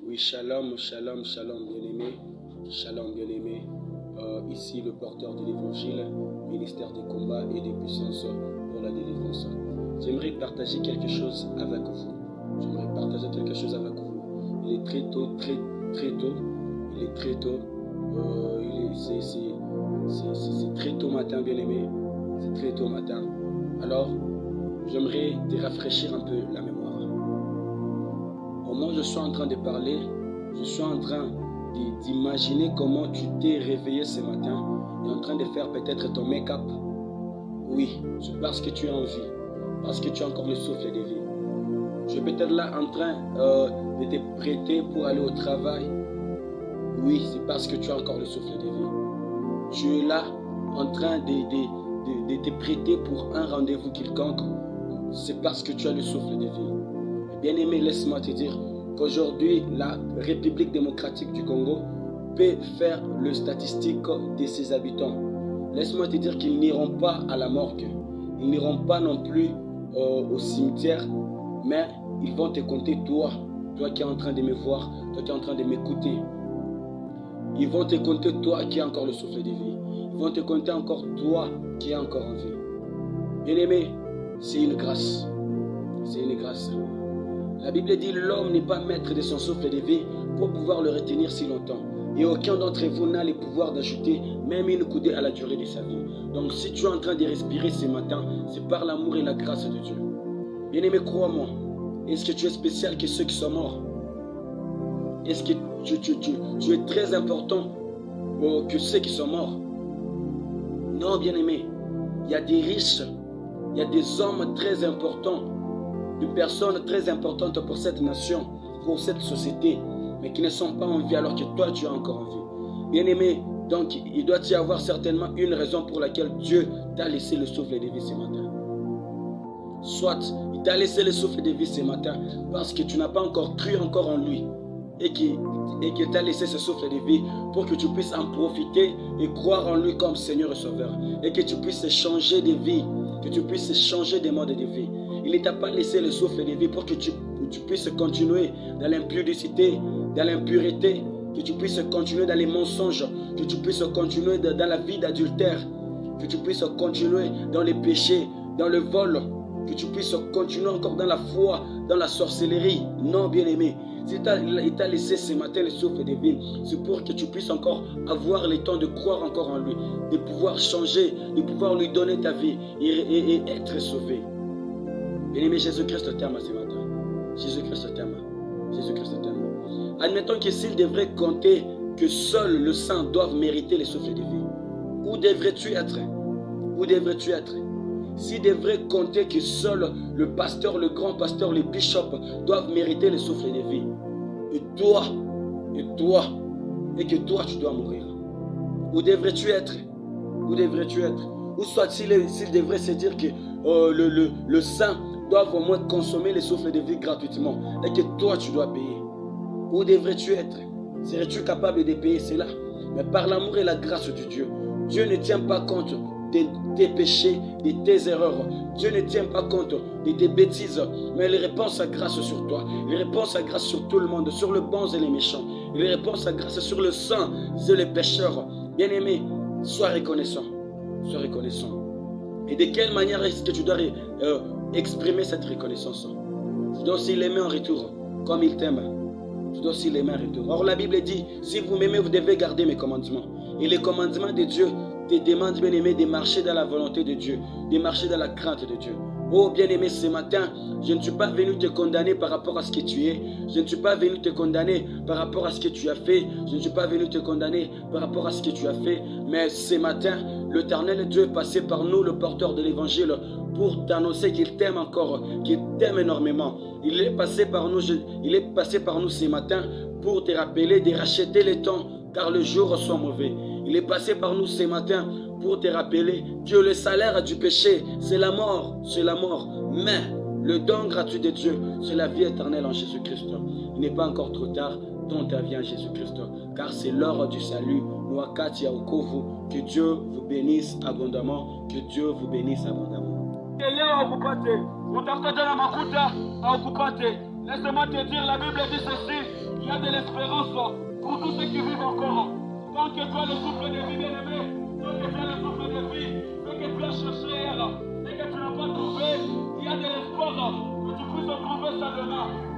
Oui, shalom, shalom, shalom, bien-aimé. Shalom, bien-aimé. Ici, le porteur de l'évangile, ministère des combats et des puissances pour la délivrance. J'aimerais partager quelque chose avec vous. Il est très tôt, très tôt. Il est très tôt. C'est très tôt matin, bien-aimé. C'est très tôt matin. Alors, j'aimerais te rafraîchir un peu la mémoire. Au moment où je suis en train de parler, je suis en train d'imaginer comment tu t'es réveillé ce matin et en train de faire peut-être ton make-up. Oui, c'est parce que tu es en vie, parce que tu as encore le souffle de vie. Tu es peut-être là en train de te prêter pour aller au travail. Oui, c'est parce que tu as encore le souffle de vie. Tu es là en train de te prêter pour un rendez-vous quelconque. C'est parce que tu as le souffle de vie. Bien-aimé, laisse-moi te dire qu'aujourd'hui, la République démocratique du Congo peut faire le statistique de ses habitants. Laisse-moi te dire qu'ils n'iront pas à la morgue. Ils n'iront pas non plus au cimetière, mais ils vont te compter toi qui es en train de me voir, toi qui es en train de m'écouter. Ils vont te compter toi qui as encore le souffle de vie. Ils vont te compter encore toi qui es encore en vie. Bien-aimé, c'est une grâce. C'est une grâce. La Bible dit l'homme n'est pas maître de son souffle de vie pour pouvoir le retenir si longtemps. Et aucun d'entre vous n'a le pouvoir d'ajouter même une coudée à la durée de sa vie. Donc si tu es en train de respirer ce matin, c'est par l'amour et la grâce de Dieu. Bien-aimé, crois-moi. Est-ce que tu es spécial que ceux qui sont morts? Est-ce que tu es très important que ceux qui sont morts? Non, bien-aimé. Il y a des riches, il y a des hommes très importants, des personnes très importantes pour cette nation, pour cette société, mais qui ne sont pas en vie alors que toi tu es encore en vie. Bien-aimé, donc il doit y avoir certainement une raison pour laquelle Dieu t'a laissé le souffle de vie ce matin. Soit il t'a laissé le souffle de vie ce matin parce que tu n'as pas encore cru encore en lui et qu'il t'a laissé ce souffle de vie pour que tu puisses en profiter et croire en lui comme Seigneur et Sauveur et que tu puisses changer de vie, que tu puisses changer de mode de vie. Il ne t'a pas laissé le souffle de vie pour que tu puisses continuer dans l'impudicité, dans l'impureté, que tu puisses continuer dans les mensonges, que tu puisses continuer dans la vie d'adultère, que tu puisses continuer dans les péchés, dans le vol, que tu puisses continuer encore dans la foi, dans la sorcellerie. Non, bien-aimé. Il t'a laissé ce matin le souffle de vie, c'est pour que tu puisses encore avoir le temps de croire encore en lui, de pouvoir changer, de pouvoir lui donner ta vie et être sauvé. Bien-aimé, Jésus-Christ t'aime ce matin. Jésus-Christ t'aime. Jésus-Christ t'aime. Admettons que s'il devrait compter que seul le sang doit mériter le souffle de vie, où devrais-tu être? Où devrais-tu être? S'il devrait compter que seul le pasteur, le grand pasteur, les bishops doivent mériter le souffle de vie, et que toi tu dois mourir, où devrais-tu être? Où devrais-tu être? Ou soit s'il devrait se dire que le sang doit au moins consommer le souffle de vie gratuitement et que toi tu dois payer, où devrais-tu être? Serais-tu capable de payer cela? Mais par l'amour et la grâce de Dieu, Dieu ne tient pas compte de tes péchés, de tes erreurs. Dieu ne tient pas compte de tes bêtises, mais il répand sa grâce sur toi. Il répand sa grâce sur tout le monde, sur les bons et les méchants. Il répand sa grâce sur le saint et les pécheurs. Bien-aimé, sois reconnaissant. Sois reconnaissant. Et de quelle manière est-ce que tu dois exprimer cette reconnaissance? Tu dois aussi l'aimer en retour, comme il t'aime. Tu dois aussi l'aimer en retour. Or la Bible dit, si vous m'aimez, vous devez garder mes commandements. Et les commandements de Dieu te demandent, bien-aimé, de marcher dans la volonté de Dieu, de marcher dans la crainte de Dieu. Oh bien-aimé, ce matin, je ne suis pas venu te condamner par rapport à ce que tu es. Je ne suis pas venu te condamner par rapport à ce que tu as fait. Je ne suis pas venu te condamner par rapport à ce que tu as fait. Mais ce matin, l'Éternel Dieu est passé par nous, le porteur de l'évangile, pour t'annoncer qu'il t'aime encore, qu'il t'aime énormément. Il est passé par nous ce matin pour te rappeler de racheter le temps, car le jour soit mauvais. Il est passé par nous ce matin pour te rappeler que le salaire du péché, c'est la mort, mais le don gratuit de Dieu, c'est la vie éternelle en Jésus-Christ. Il n'est pas encore trop tard, ton ta vie en Jésus-Christ, car c'est l'heure du salut. Que Dieu vous bénisse abondamment, que Dieu vous bénisse abondamment. Laisse-moi te dire, la Bible dit ceci, y a de l'espérance pour tous ceux qui vivent encore. Tant que tu as le souffle de vie, bien-aimé, tant que tu as le souffle de vie, ce que tu as cherché hier, ce que tu n'as pas trouvé, il y a de l'espoir que tu puisses trouver ça demain.